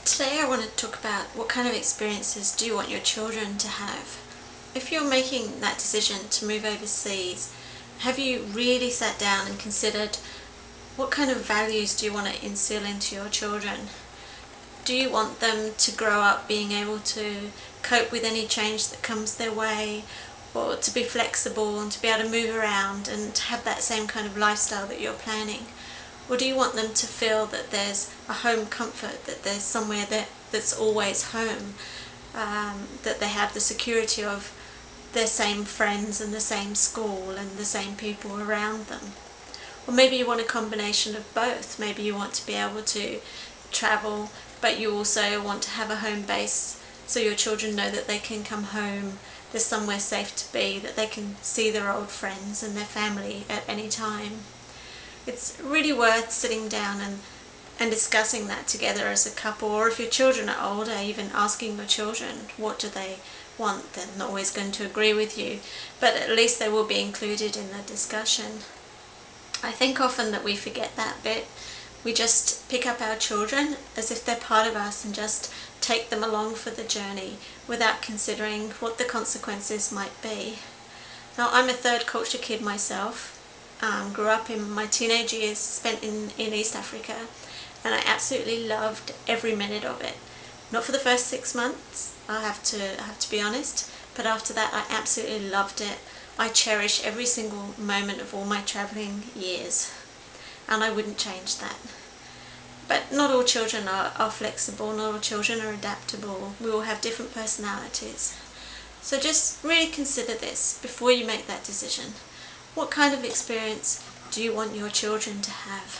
Today I want to talk about what kind of experiences do you want your children to have. If you're making that decision to move overseas, have you really sat down and considered what kind of values do you want to instill into your children? Do you want them to grow up being able to cope with any change that comes their way, or to be flexible and to be able to move around and have that same kind of lifestyle that you're planning? Or do you want them to feel that there's a home comfort, that there's somewhere that's always home, that they have the security of their same friends and the same school and the same people around them? Or maybe you want a combination of both. Maybe you want to be able to travel, but you also want to have a home base so your children know that they can come home, there's somewhere safe to be, that they can see their old friends and their family at any time. It's really worth sitting down and discussing that together as a couple, or if your children are older, even asking your children what do they want. They're not always going to agree with you, but at least they will be included in the discussion. I think often that we forget that bit. We just pick up our children as if they're part of us and just take them along for the journey without considering what the consequences might be. Now, I'm a third culture kid myself. Grew up in my teenage years spent in East Africa, and I absolutely loved every minute of it. Not for the first 6 months, I have to be honest, but after that I absolutely loved it. I cherish every single moment of all my travelling years, and I wouldn't change that. But not all children are flexible, not all children are adaptable. We all have different personalities. So just really consider this before you make that decision. What kind of experience do you want your children to have?